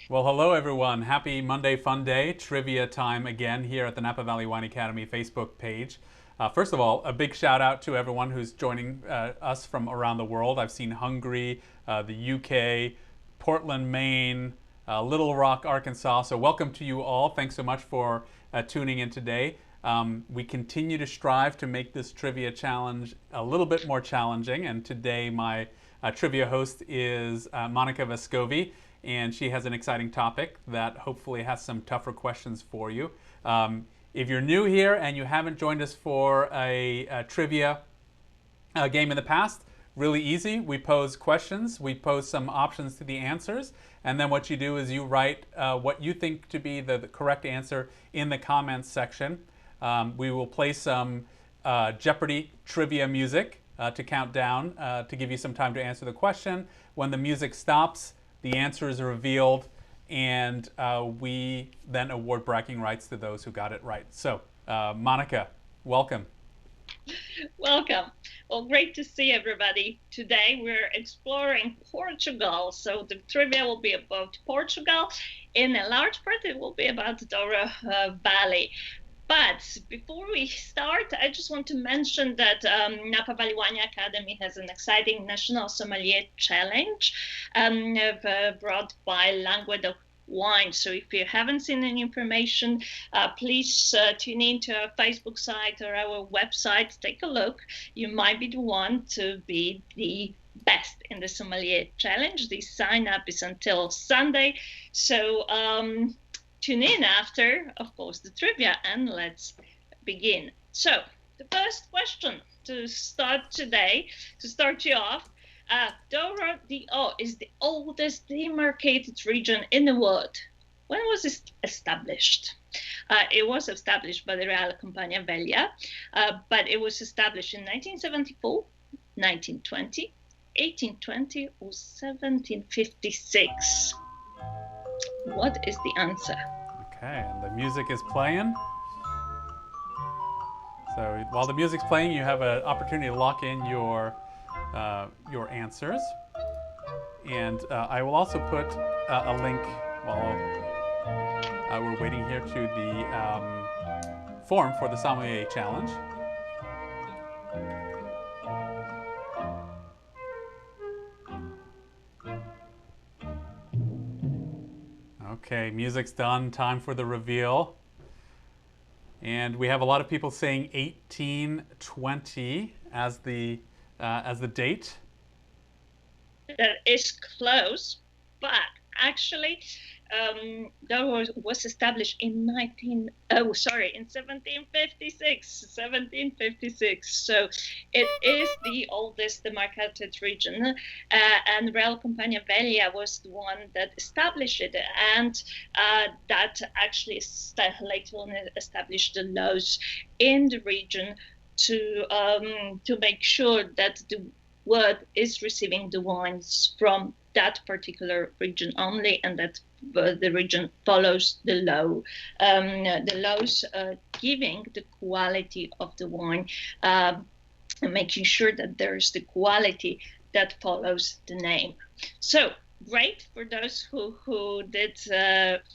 Well, hello everyone. Happy Monday Fun Day. Trivia time again here at the Napa Valley Wine Academy Facebook page. First of all, a big shout out to everyone who's joining us from around the world. I've seen Hungary, the UK, Portland, Maine, Little Rock, Arkansas. So welcome to you all. Thanks so much for tuning in today. We continue to strive to make this trivia challenge a little bit more challenging. And today my trivia host is Monica Vescovi, and she has an exciting topic that hopefully has some tougher questions for you. If you're new here and you haven't joined us for a trivia game in the past, really easy. We pose questions, we pose some options to the answers, and then what you do is you write what you think to be the correct answer in the comments section. We will play some Jeopardy trivia music to count down to give you some time to answer the question. When the music stops, the answer is revealed, and we then award bragging rights to those who got it right. So, Monica, welcome. Welcome. Well, great to see everybody. Today we're exploring Portugal. So the trivia will be about Portugal. In a large part, it will be about the Douro Valley. But before we start, I just want to mention that Napa Valley Wine Academy has an exciting National Sommelier Challenge brought by Languedoc Wine. So if you haven't seen any information, please tune in to our Facebook site or our website. Take a look. You might be the one to be the best in the Sommelier Challenge. The sign up is until Sunday. So tune in after, of course, the trivia, and let's begin. So the first question to start today, to start you off, Douro DO is the oldest demarcated region in the world. When was it established? It was established by the Real Compagnia Vella, but it was established in 1974, 1920, 1820, or 1756. What is the answer? Okay, and the music is playing. So while the music's playing, you have an opportunity to lock in your answers. And I will also put a link while we're waiting here to the form for the Sommelier Challenge. Okay, music's done. Time for the reveal. And we have a lot of people saying 1820 as the date. That is close, but actually, Douro was established in 1756. 1756. So it is the oldest demarcated region, and Real Compagnia Vella was the one that established it, and that actually later on established the laws in the region to make sure that the world is receiving the wines from that particular region only, and that the region follows the law. The laws giving the quality of the wine, and making sure that there's the quality that follows the name. So great for those who did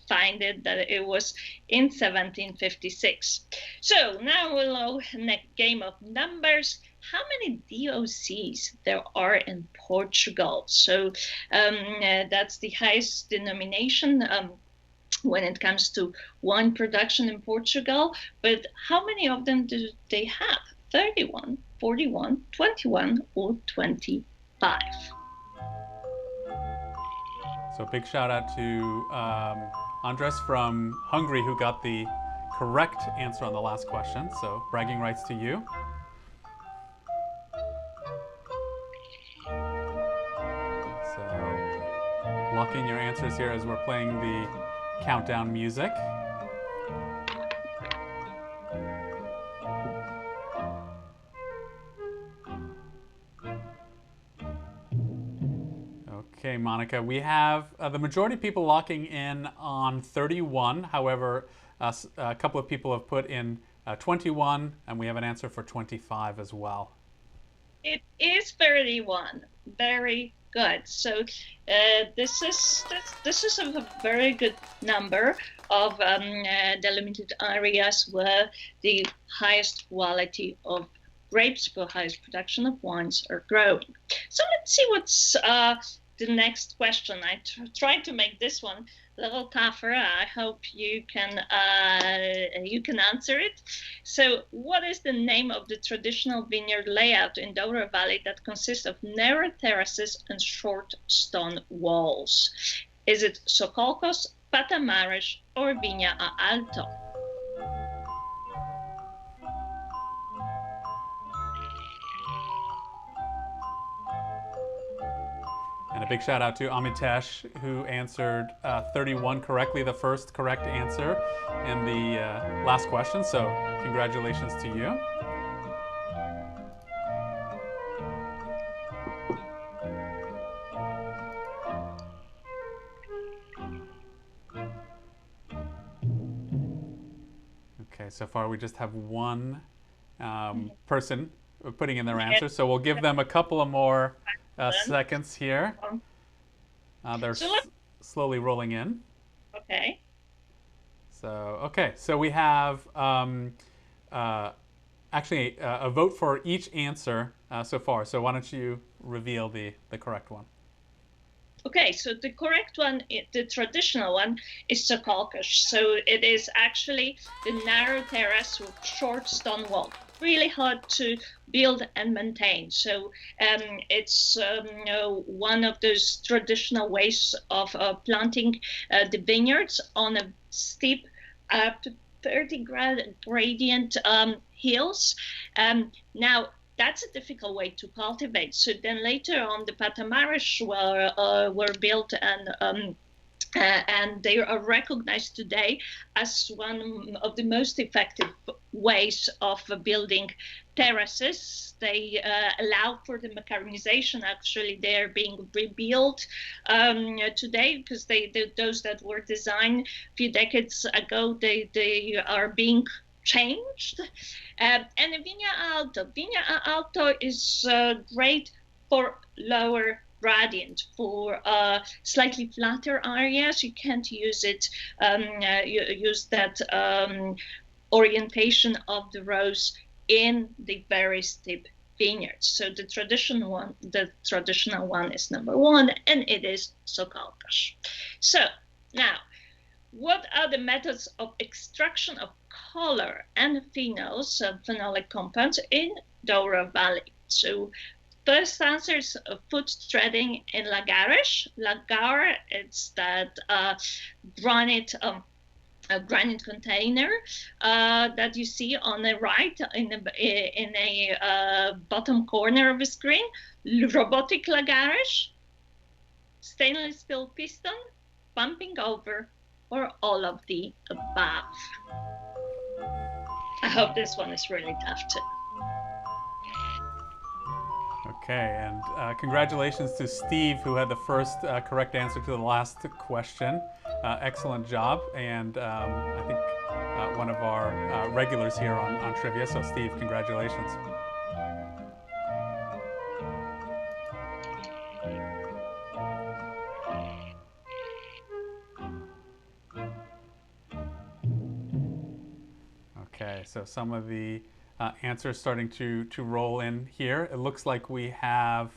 find it, that it was in 1756. So now we'll know next game of numbers. How many DOCs there are in Portugal? So that's the highest denomination when it comes to wine production in Portugal. But how many of them do they have? 31, 41, 21, or 25? So big shout out to Andres from Hungary, who got the correct answer on the last question. So bragging rights to you. So lock in your answers here as we're playing the countdown music. Okay, Monica, we have the majority of people locking in on 31. However, a couple of people have put in 21, and we have an answer for 25 as well. It is 31. Very Good. So this is a very good number of delimited areas where the highest quality of grapes for highest production of wines are growing. So let's see what's the next question. I tried to make this one a little tougher. I hope you can answer it. So, what is the name of the traditional vineyard layout in Douro Valley that consists of narrow terraces and short stone walls? Is it Sokolkos, Patamares, or Vinha a Alto? And a big shout out to Amitesh, who answered 31 correctly, the first correct answer in the last question. So congratulations to you. Okay, so far we just have one person putting in their answer. So we'll give them a couple of more seconds here. They're slowly rolling in. Okay. So we have actually a vote for each answer so far. So why don't you reveal the correct one? Okay, so the correct one, the traditional one, is Sokolkos. So it is actually the narrow terrace with short stone wall. Really hard to build and maintain. So it's one of those traditional ways of planting the vineyards on a steep up to 30 gradient hills. Now, that's a difficult way to cultivate. So then later on, the Patamares were built, and they are recognized today as one of the most effective ways of building terraces. They allow for the mechanization. Actually, they are being rebuilt today because those that were designed a few decades ago, they are being changed. And Vinha Alto is great for lower gradient, for slightly flatter areas. You can't use it, use that orientation of the rows in the very steep vineyards. So the traditional one is number one, and it is Sokolkos. So now, what are the methods of extraction of color and phenols, phenolic compounds, in Douro Valley? So first answer is foot threading in Lagares. Lagar, it's that granite container that you see on the right in a bottom corner of the screen. Robotic Lagares, stainless steel piston, pumping over, or all of the above. I hope this one is really tough too. Okay, and congratulations to Steve, who had the first correct answer to the last question. Excellent job, and I think one of our regulars here on Trivia. So Steve, congratulations. Okay, so some of the answers starting to roll in here. It looks like we have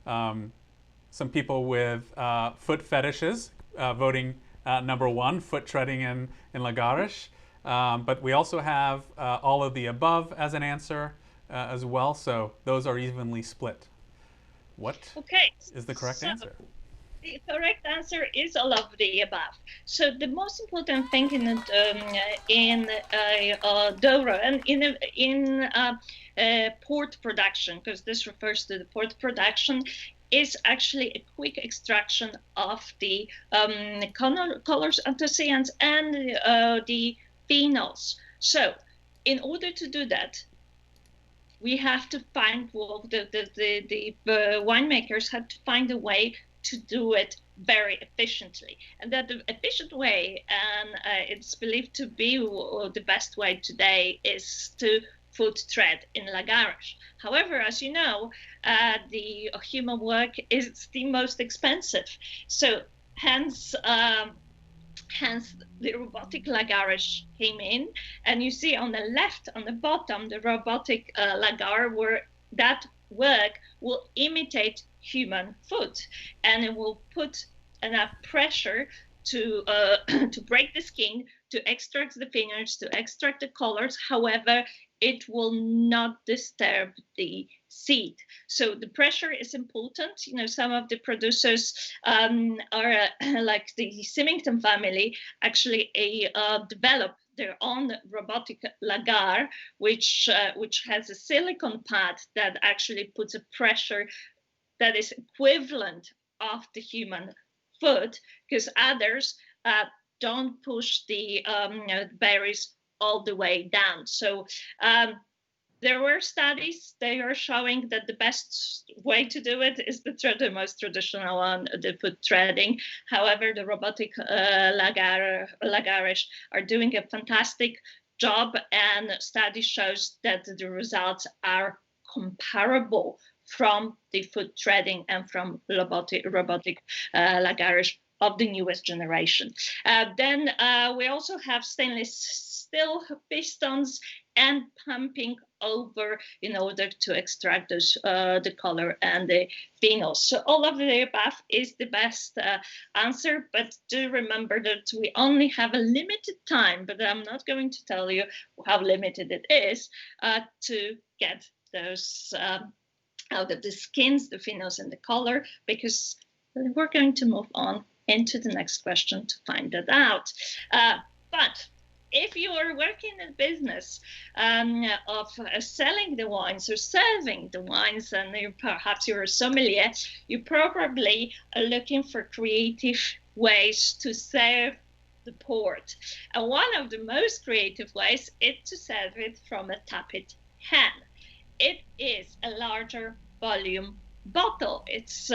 some people with foot fetishes voting number one, foot treading in Lagares. But we also have all of the above as an answer as well. So those are evenly split. What is the correct answer? The correct answer is all of the above. So the most important thing in Douro and in port production, because this refers to the port production, is actually a quick extraction of the colors, anthocyans, and the phenols. So in order to do that, we have to find, well, the winemakers had to find a way to do it very efficiently. And that the efficient way, and it's believed to be the best way today, is to food thread in Lagarish. However, as you know, the human work is the most expensive. So hence, hence the robotic Lagarish came in. And you see on the left, on the bottom, the robotic Lagar, where that work will imitate human foot, and it will put enough pressure to to break the skin, to extract the fingers, to extract the colors. However, it will not disturb the seed. So the pressure is important. You know, some of the producers are like the Symington family actually developed their own robotic lagar, which has a silicone pad that actually puts a pressure that is equivalent of the human foot, because others don't push the berries all the way down. So there were studies, they are showing that the best way to do it is the most traditional one, the foot threading. However, the robotic Lagarish are doing a fantastic job, and study shows that the results are comparable from the foot threading and from robotic Lagarish of the newest generation. Then we also have stainless steel pistons and pumping over in order to extract those, the color and the phenols. So all of the above is the best answer, but do remember that we only have a limited time, but I'm not going to tell you how limited it is to get those out of the skins, the phenols and the color, because we're going to move on into the next question to find that out. But if you are working in a business of selling the wines or serving the wines, and perhaps you're a sommelier, you probably are looking for creative ways to serve the port. And one of the most creative ways is to serve it from a tappet hen. It is a larger volume bottle. It's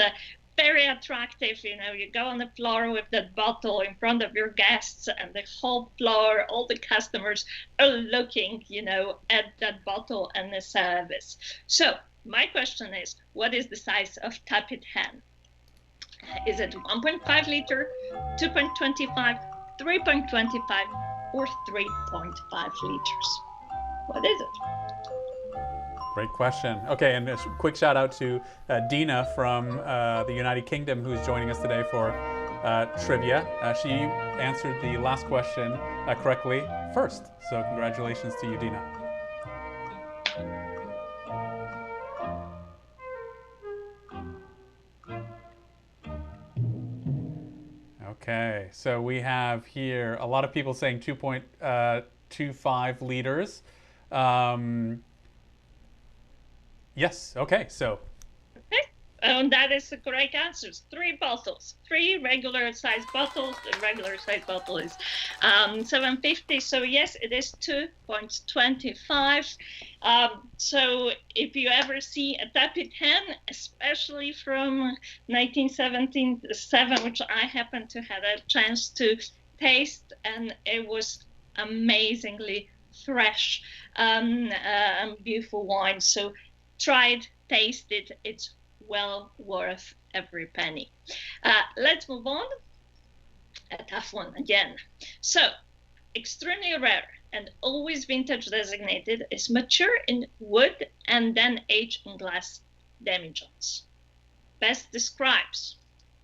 very attractive. You know, you go on the floor with that bottle in front of your guests, and the whole floor, all the customers are looking, you know, at that bottle and the service. So my question is, what is the size of tappet hen? Is it 1.5 liter, 2.25, 3.25, or 3.5 liters? What is it? Great question. Okay, and a quick shout out to Dina from the United Kingdom, who's joining us today for trivia. She answered the last question correctly first. So congratulations to you, Dina. Okay, so we have here a lot of people saying 2.25 liters. Yes, okay, so. Okay, that is the correct answer. 3 bottles, 3 regular size bottles. The regular size bottle is 750. So yes, it is 2.25. So if you ever see a tappet hen, especially from 1977, which I happened to have a chance to taste, and it was amazingly fresh and beautiful wine. So try it, taste it, it's well worth every penny. Let's move on. A tough one again. So, extremely rare and always vintage designated is mature in wood and then aged in glass demijohns. Best describes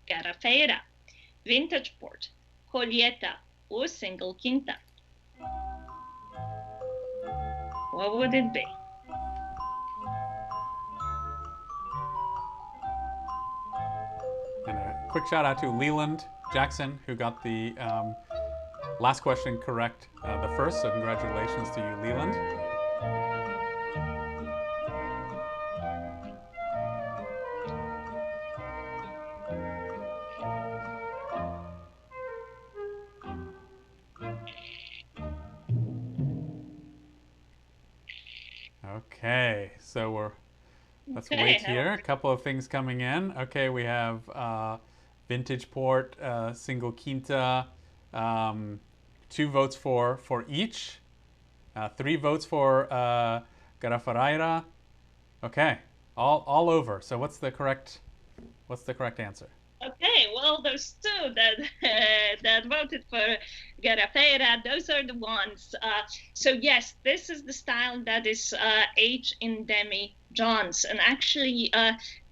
Garrafeira, vintage port, Colheita, or single quinta. What would it be? And a quick shout out to Leland Jackson, who got the last question correct the first, so congratulations to you, Leland. Okay, so let's wait here. A couple of things coming in. Okay, we have vintage port, single quinta, 2 votes for each, 3 votes for Garrafareira. Okay, all over. So what's the correct answer? Okay, well, those two that that voted for Garrafeira, those are the ones. So yes, this is the style that is aged in demi-johns, and actually,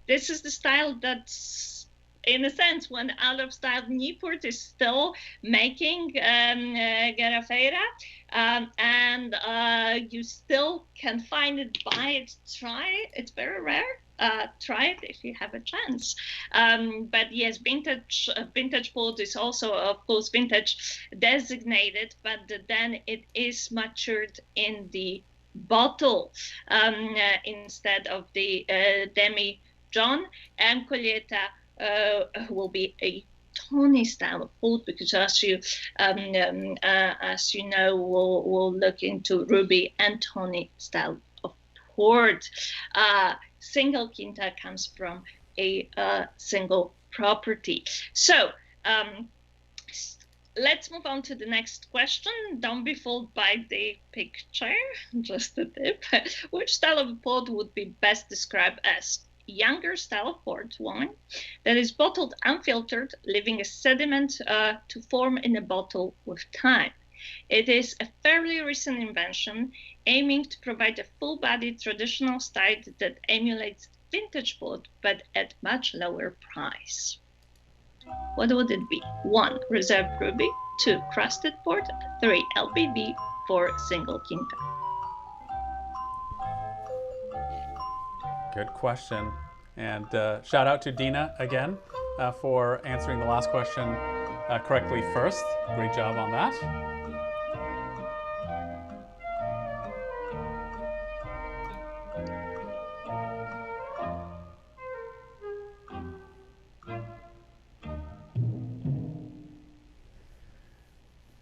this is the style that's, in a sense, one out of style. Newport is still making Garrafeira, and you still can find it, buy it, try it. It's very rare. Try it if you have a chance. But yes, vintage port is also, of course, vintage designated, but then it is matured in the bottle instead of the demi-john. And Colheita will be a tawny style of port, because as you know, we'll look into ruby and tawny style of port. Single quinta comes from a single property. So let's move on to the next question. Don't be fooled by the picture, just a tip. Which style of port would be best described as younger style of port wine that is bottled unfiltered, leaving a sediment to form in a bottle with time? It is a fairly recent invention aiming to provide a full-bodied traditional style that emulates vintage port, but at much lower price. What would it be? 1. Reserve ruby. 2. Crusted port. 3. LBB. 4. Single quinta. Good question. And shout out to Dina again for answering the last question correctly first. Great job on that.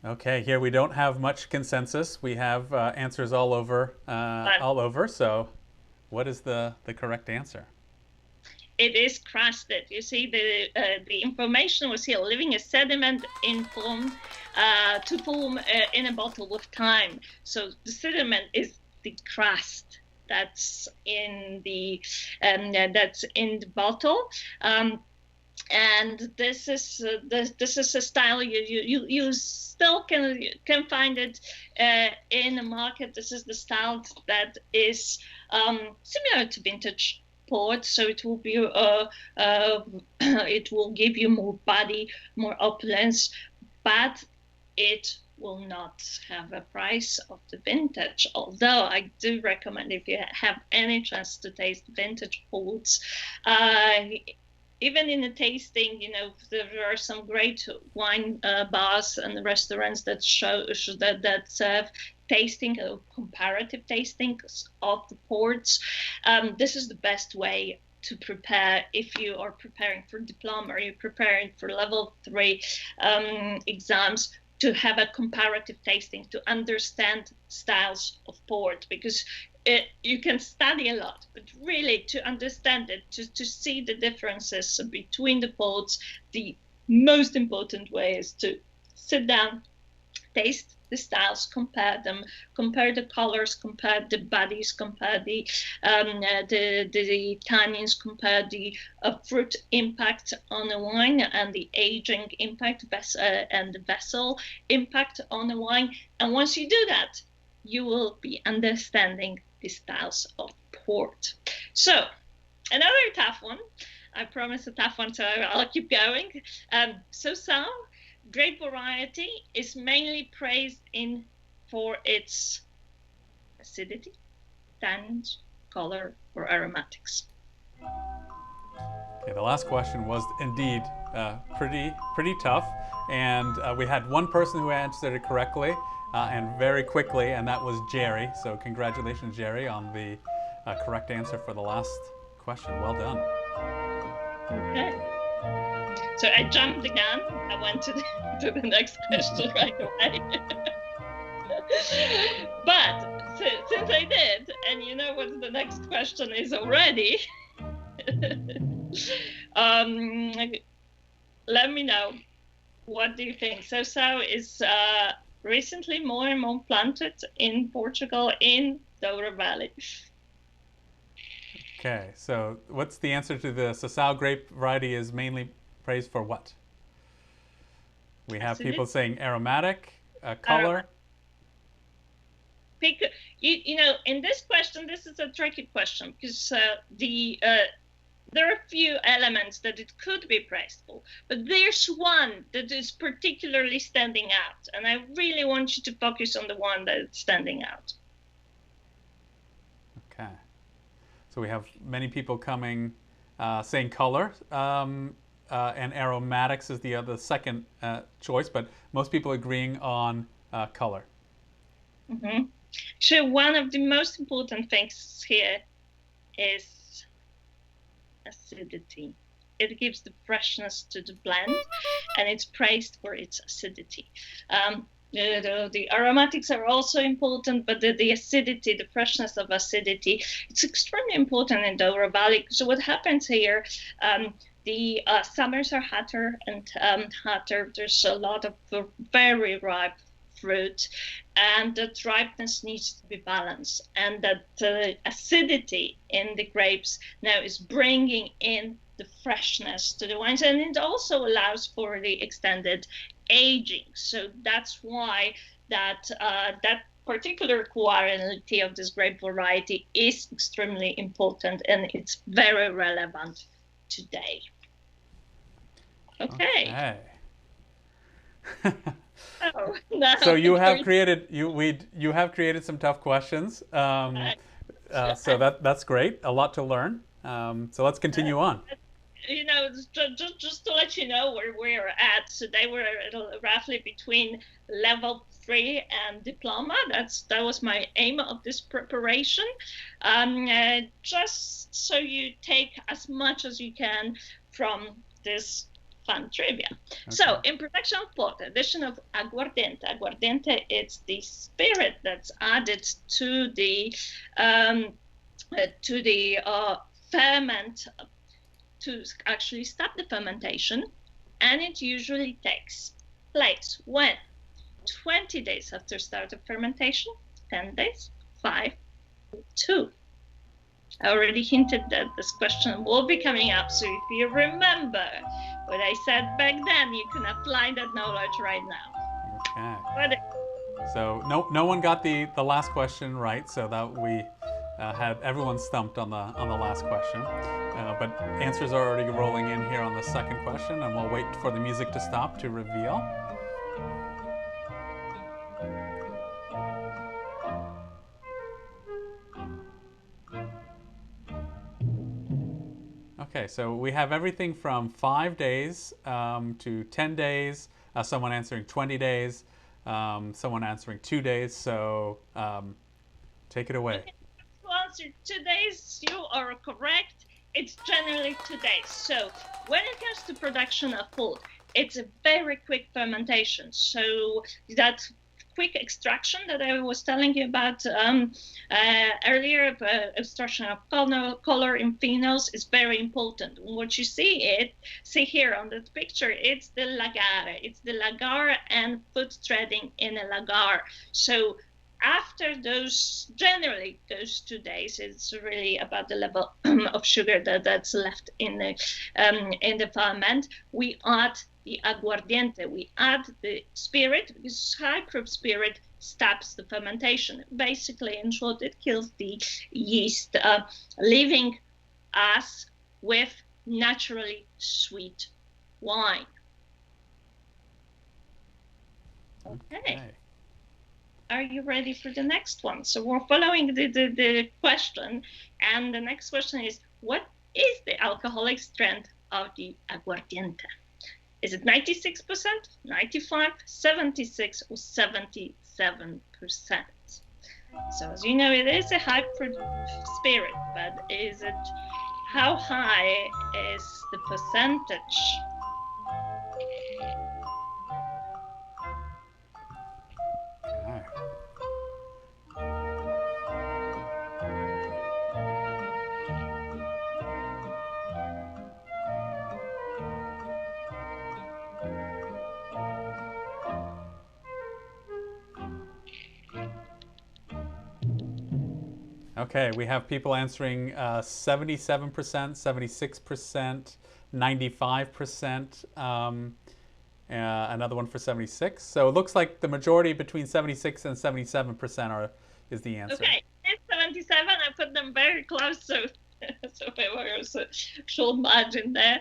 Okay, here we don't have much consensus. We have answers all over. So, what is the correct answer? It is crusted. You see, the information was here, leaving a sediment in form to form in a bottle with time. So the sediment is the crust that's in the bottle. And this is a style you still can find it in the market. This is the style that is similar to vintage port, so it will be it will give you more body, more opulence, but it will not have a price of the vintage. Although I do recommend, if you have any chance to taste vintage ports, even in the tasting, you know, there are some great wine bars and restaurants that serve tasting, comparative tastings of the ports. This is the best way to prepare if you are preparing for diploma or you're preparing for level 3 exams, to have a comparative tasting, to understand styles of port, because you can study a lot, but really to understand it, to see the differences between the ports, the most important way is to sit down, taste the styles, compare them, compare the colors, compare the bodies, compare the tannins, compare the fruit impact on the wine and the aging impact and the vessel impact on the wine. And once you do that, you will be understanding the styles of port. So another tough one. I promise a tough one, so I'll keep going. So grape variety is mainly praised for its acidity, tannins, color, or aromatics. Okay, the last question was indeed pretty tough, and we had one person who answered it correctly and very quickly, and that was Jerry. So congratulations, Jerry, on the correct answer for the last question. Well done. Okay. So I jumped the gun. I went to the next question right away. But since I did, and you know what the next question is already, let me know. What do you think? So is recently more and more planted in Portugal, in Douro Valley. Okay, so what's the answer to the Sasau grape variety is mainly praised for what? We have people saying aromatic, color. Pick, you know, in this question, this is a tricky question because there are a few elements that it could be praised for, but there's one that is particularly standing out, and I really want you to focus on the one that's standing out. Okay. So we have many people coming, saying color, and aromatics is the second choice, but most people agreeing on color. Mm-hmm. So one of the most important things here is acidity. It gives the freshness to the blend, and it's praised for its acidity. The aromatics are also important, but the acidity, the freshness of acidity, it's extremely important in Douro Valley. So what happens here, the summers are hotter and hotter. There's a lot of very ripe fruit, and that ripeness needs to be balanced, and that acidity in the grapes now is bringing in the freshness to the wines, and it also allows for the extended aging. So that's why that particular quality of this grape variety is extremely important, and it's very relevant today. Okay. Oh, no. So you have created you have created some tough questions. So that's great. A lot to learn. So let's continue on. You know, just to let you know where we're at. So they were roughly between level 3 and diploma. That was my aim of this preparation. Just so you take as much as you can from this fun trivia. Okay. So in production of port, addition of aguardiente. Aguardiente is the spirit that's added to the ferment to actually stop the fermentation, and it usually takes place when 20 days after start of fermentation, 10 days, 5, 2. I already hinted that this question will be coming up, so if you remember what I said back then, you can apply that knowledge right now. Okay. So no one got the last question right, so that we had everyone stumped on the last question. But answers are already rolling in here on the second question, and we'll wait for the music to stop to reveal. Okay, so we have everything from 5 days to 10 days, someone answering 20 days, someone answering 2 days, so take it away. To answer 2 days, you are correct. It's generally 2 days. So when it comes to production of food, it's a very quick fermentation. So that quick extraction that I was telling you about earlier, extraction of color in phenols is very important. What you see here on that picture, it's the lagar. It's the lagar and food threading in a lagar. So after generally those 2 days, it's really about the level of sugar that's left in the ferment. We add the aguardiente, we add the spirit, because high proof spirit stops the fermentation. Basically, in short, it kills the yeast, leaving us with naturally sweet wine. Okay. Are you ready for the next one? So we're following the question, and the next question is, what is the alcoholic strength of the aguardiente? Is it 96%, 95%, 76%, or 77%? So as you know, it is a high proof spirit, but how high is the percentage? Okay, we have people answering 77%, 76%, 95%, another one for 76. So it looks like the majority between 76 and 77% is the answer. Okay, it's 77. I put them very close, so there was a short margin there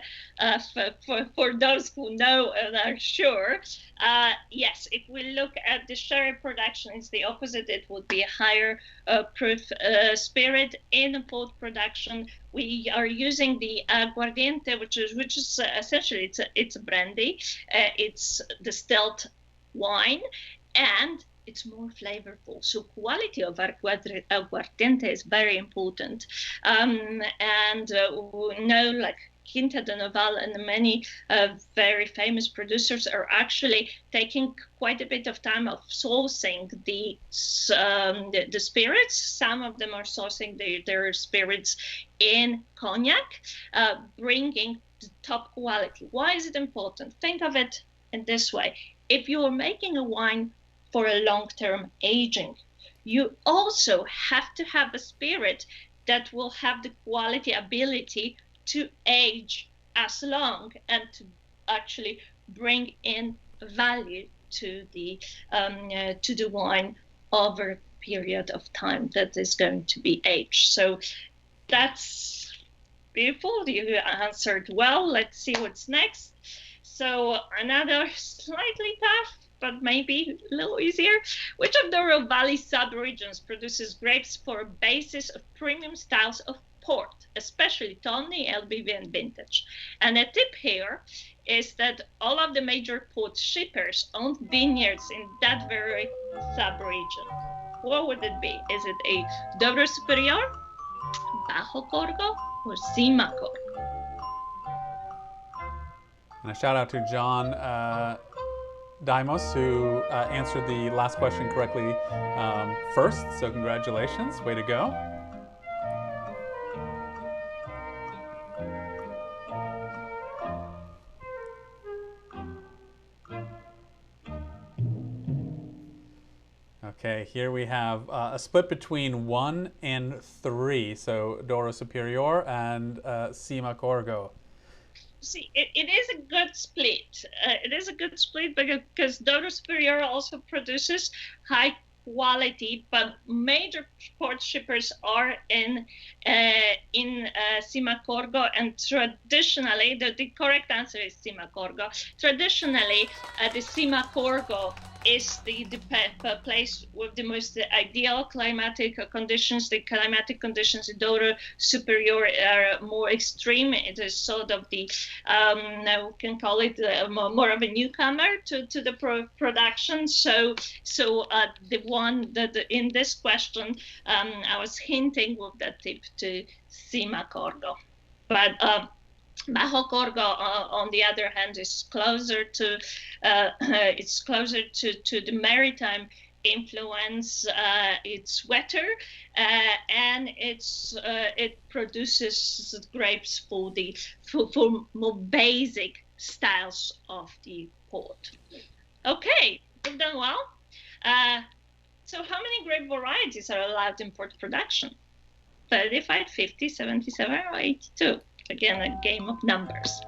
for those who know and are sure. Yes, if we look at the sherry production, it's the opposite. It would be a higher proof spirit. In port production, we are using the aguardiente, which is essentially it's a brandy. It's distilled wine, and it's more flavorful. So quality of aguardiente is very important. And we know, like Quinta de Noval and many very famous producers are actually taking quite a bit of time of sourcing the spirits. Some of them are sourcing their spirits in cognac, bringing the top quality. Why is it important? Think of it in this way. If you are making a wine for a long-term aging, you also have to have a spirit that will have the quality ability to age as long and to actually bring in value to the wine over a period of time that is going to be aged. So that's beautiful. You answered well. Let's see what's next. So another slightly tough, but maybe a little easier. Which of the Ruhr Valley sub-regions produces grapes for a basis of premium styles of port, especially Tawny, LBV, and Vintage? And a tip here is that all of the major port shippers own vineyards in that very sub-region. What would it be? Is it a Douro Superior, Bajo Corgo, or Cima Corgo? And a shout out to John Dimos, who answered the last question correctly first. So congratulations, way to go. Okay, here we have a split between 1 and 3. So Douro Superior and Cima Corgo. See, it is a good split. It is a good split because Douro Superior also produces high quality, but major port shippers are in Cima Corgo, and traditionally, the correct answer is Cima Corgo. Traditionally, the Cima Corgo is the place with the most ideal climatic conditions. The climatic conditions in Douro Superior are more extreme. It is sort of the, we can call it more of a newcomer to the production. So the one that in this question, I was hinting with that tip to Cima Corgo. But Bajo Corgo, on the other hand, is closer to the maritime influence. It's wetter, and it produces grapes for more basic styles of the port. Okay, we've done well. So how many grape varieties are allowed in port production? 35, 50, 77, or 82? Again, a game of numbers.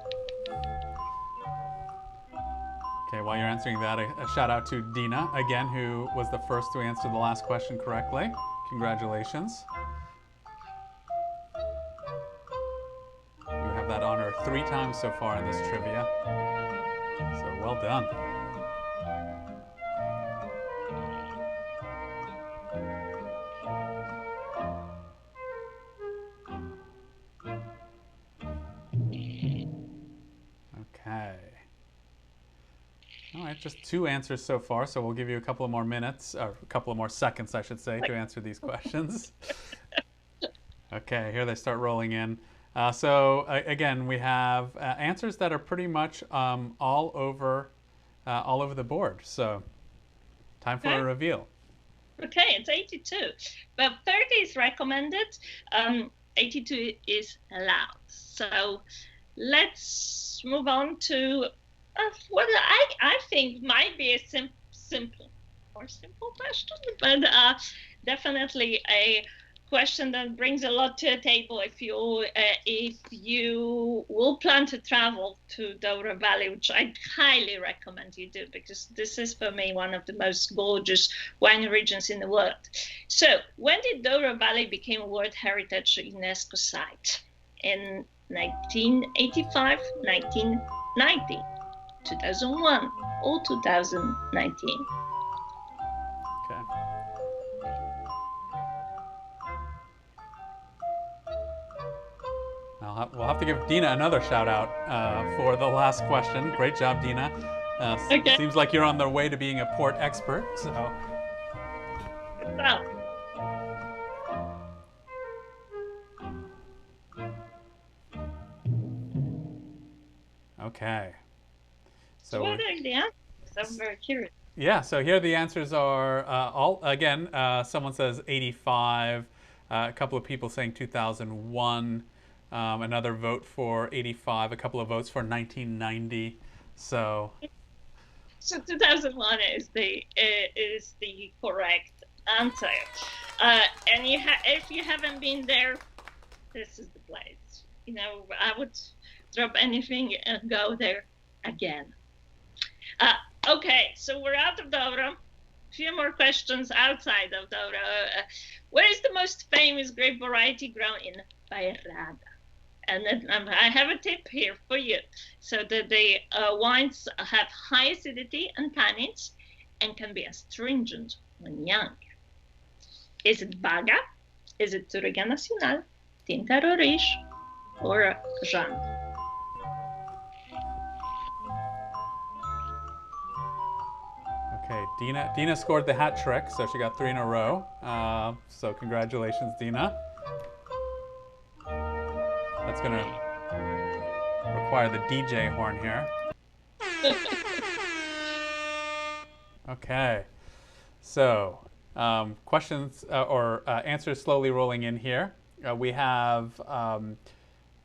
Okay, while you're answering that, a shout out to Dina, again, who was the first to answer the last question correctly. Congratulations. You have that honor 3 times so far in this trivia. So well done. Okay. All right, just 2 answers so far, so we'll give you a couple of more minutes, or a couple of more seconds, I should say, to answer these questions. Okay, here they start rolling in. Again, we have answers that are pretty much all over the board. So, time for a reveal. Okay, it's 82, but 30 is recommended. 82 is allowed. So let's move on to what I think might be a simple question, but definitely a question that brings a lot to the table if you will plan to travel to Napa Valley, which I highly recommend you do, because this is for me one of the most gorgeous wine regions in the world. So when did Napa Valley become a World Heritage UNESCO site? In 1985, 1990, 2001, or 2019? Okay. We'll have to give Dina another shout out for the last question. Great job, Dina. Okay. Seems like you're on the way to being a port expert. So. Okay. So what are the answers? I'm very curious. Yeah, so here the answers are all again. Someone says 85. A couple of people saying 2001. Another vote for 85. A couple of votes for 1990. So 2001 is the correct answer. And if you haven't been there, this is the place. You know, I would drop anything and go there again. Okay, so we're out of Douro. A few more questions outside of Douro. Where is the most famous grape variety grown in Bairrada? And then I have a tip here for you. So that the wines have high acidity and tannins and can be astringent when young. Is it Baga? Is it Touriga Nacional, Tinta Roriz, or Jean? Okay, Dina scored the hat trick, so she got 3 in a row. So congratulations, Dina. That's gonna require the DJ horn here. Okay, so questions or answers slowly rolling in here. We have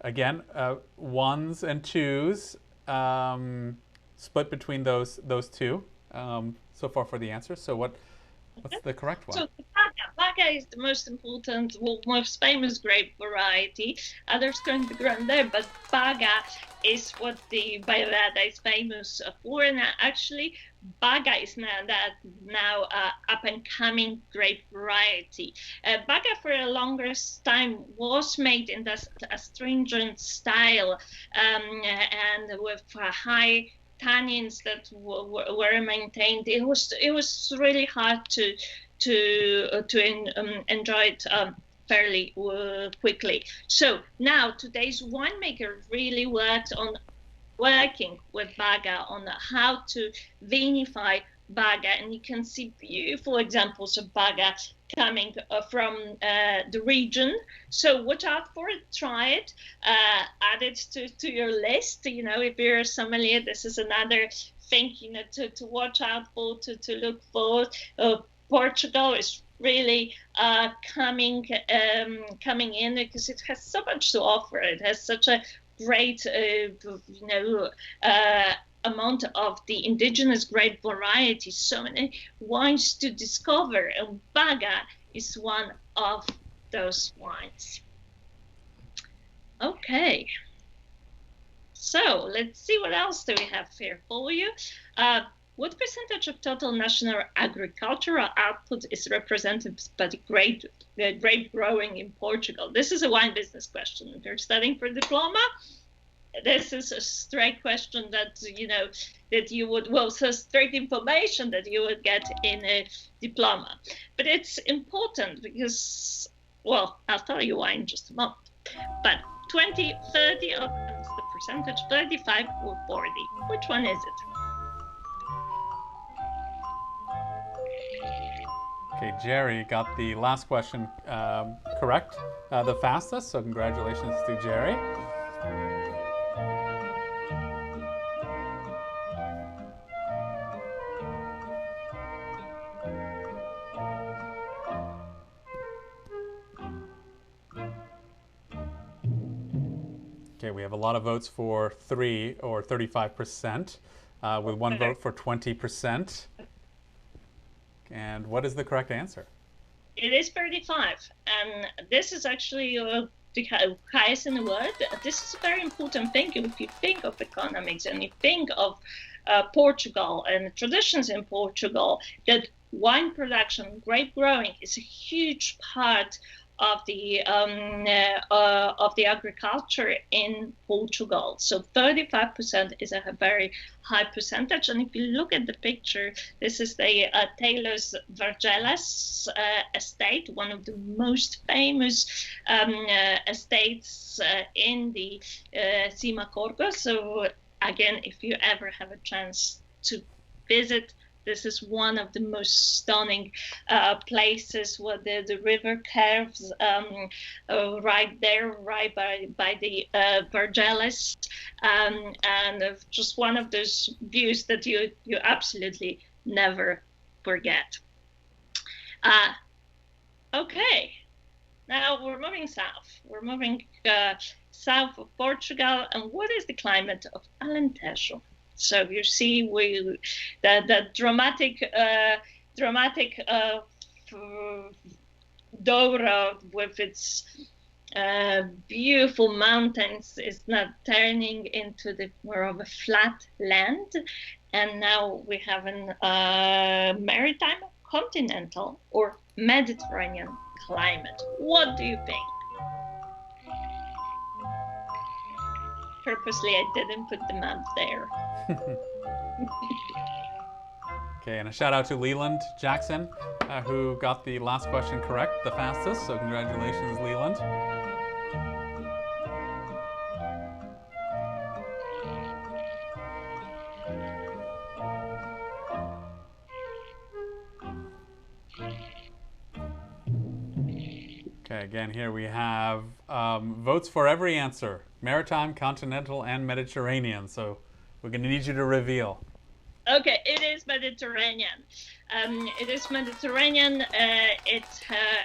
again ones and twos split between those two so far for the answers. So what's the correct one? So Baga is the most important, most famous grape variety. Others can be grown there, but Baga is what the Bairrada is famous for. And actually, Baga is now up and coming grape variety. Baga for the longest time was made in this astringent style and with high tannins that were maintained. It was really hard to enjoy it fairly quickly. So now today's winemaker really working with Baga on how to vinify Baga, and you can see beautiful examples of Baga coming from the region. So watch out for it, try it, add it to your list. You know, if you're a sommelier, this is another thing, you know, to watch out for, to look for. Portugal is really coming in because it has so much to offer. It has such a great, amount of the indigenous grape variety, so many wines to discover, and Baga is one of those wines. Okay, so let's see what else do we have here for you. What percentage of total national agricultural output is represented by the grape growing in Portugal? This is a wine business question. If you're studying for diploma, this is a straight question that so straight information that you would get in a diploma. But it's important because, well, I'll tell you why in just a moment. But 20, 30, oh, that's the percentage, 35 or 40. Which one is it? Okay, Jerry got the last question correct the fastest, so congratulations to Jerry. Okay, we have a lot of votes for 3 or 35%, with one vote for 20%. And what is the correct answer? It is 35, and this is actually the highest in the world. This is a very important thing if you think of economics and you think of Portugal and traditions in Portugal, that wine production, grape growing, is a huge part of the agriculture in Portugal. So 35% is a very high percentage. And if you look at the picture, this is the Taylor's Vergeles estate, one of the most famous estates in the Cima Corgo. So again, if you ever have a chance to visit, this is one of the most stunning places where the river curves right there, right by the Vergeles, and just one of those views that you absolutely never forget. Okay, now we're moving south. We're moving south of Portugal, and what is the climate of Alentejo? So you see, the dramatic Douro with its beautiful mountains is now turning into the more of a flat land, and now we have an maritime, continental, or Mediterranean climate. What do you think? Purposely, I didn't put the map there. Okay, and a shout out to Leland Jackson, who got the last question correct, the fastest. So congratulations, Leland. Okay, again, here we have votes for every answer: maritime, continental, and Mediterranean. So we're going to need you to reveal. Okay, it is Mediterranean. It is Mediterranean. It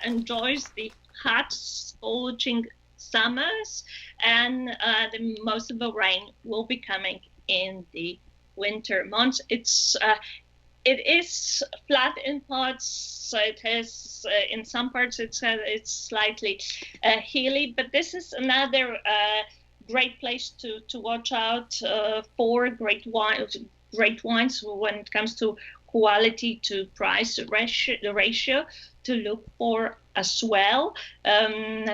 enjoys the hot, scorching summers, and most of the rain will be coming in the winter months. It is flat in parts, so it has in some parts it's slightly hilly, but this is another great place to watch out for great wines when it comes to quality to price ratio, the ratio to look for as well.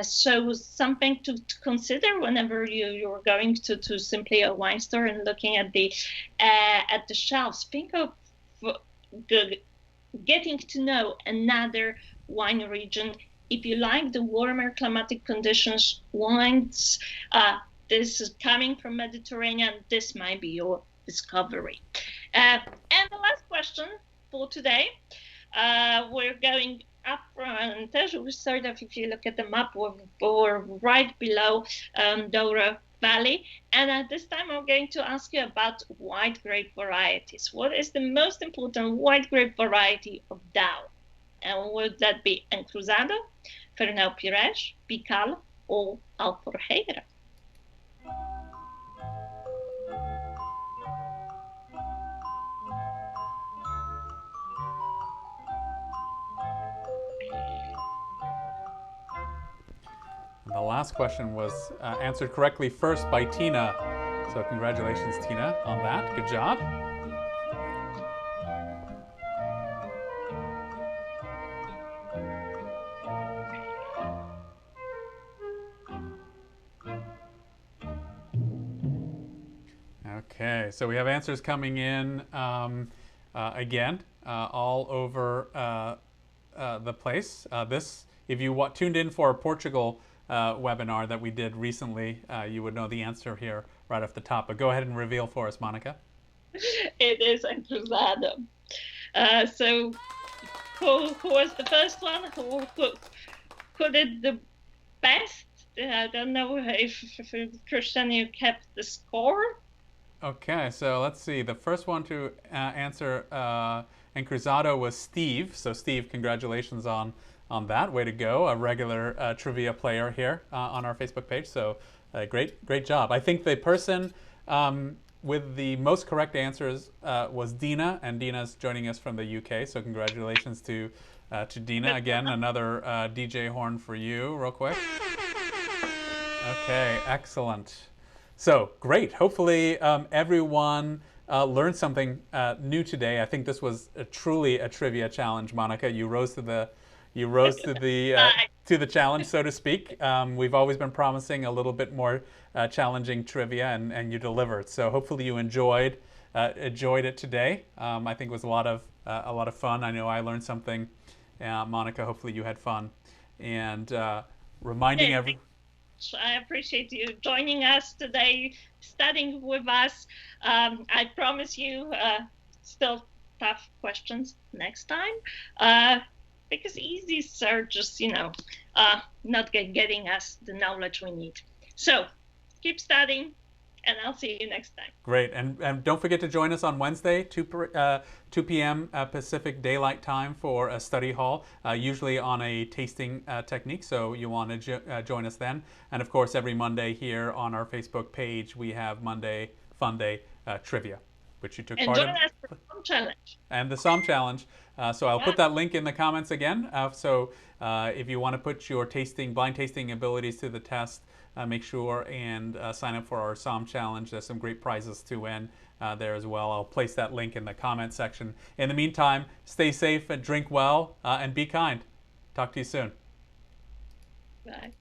So something to consider whenever you're going to simply a wine store and looking at the shelves. Think of getting to know another wine region. If you like the warmer climatic conditions, wines, this is coming from Mediterranean, this might be your discovery. And the last question for today, we're going up from Alentejo. We sort of, if you look at the map, we're right below Douro Valley. And this time I'm going to ask you about white grape varieties. What is the most important white grape variety of Douro? And would that be Encruzado, Fernão Pires, Pical, or Alforjeira? The last question was answered correctly first by Tina. So congratulations, Tina, on that. Good job. Okay, so we have answers coming in again all over the place. If you tuned in for a Portugal webinar that we did recently, you would know the answer here right off the top. But go ahead and reveal for us, Monica. It is Encruzado. So who was the first one? Who did the best? I don't know if Christian, you kept the score. Okay, so let's see. The first one to answer Encruzado was Steve. So Steve, congratulations on that. Way to go. A regular trivia player here on our Facebook page. So great job. I think the person with the most correct answers was Dina, and Dina's joining us from the UK. So congratulations to Dina again. Another DJ horn for you, real quick. Okay, excellent. So great. Hopefully everyone learned something new today. I think this was truly a trivia challenge, Monica. You rose to the to the challenge, so to speak. We've always been promising a little bit more challenging trivia, and you delivered. So hopefully you enjoyed it today. I think it was a lot of fun. I know I learned something. Monica, hopefully you had fun. And reminding everyone. I appreciate you joining us today, studying with us. I promise you still tough questions next time. Because easies are just, not getting us the knowledge we need. So keep studying, and I'll see you next time. Great. And don't forget to join us on Wednesday, 2 p.m. Pacific Daylight Time for a study hall, usually on a tasting technique. So you want to join us then. And of course, every Monday here on our Facebook page, we have Monday FunDay Trivia, which you took part in. And join us for the Somm Challenge. And the Somm Challenge. So I'll put that link in the comments again. So if you want to put your blind tasting abilities to the test, make sure and sign up for our Somm Challenge. There's some great prizes to win there as well. I'll place that link in the comment section. In the meantime, stay safe and drink well and be kind. Talk to you soon. Bye.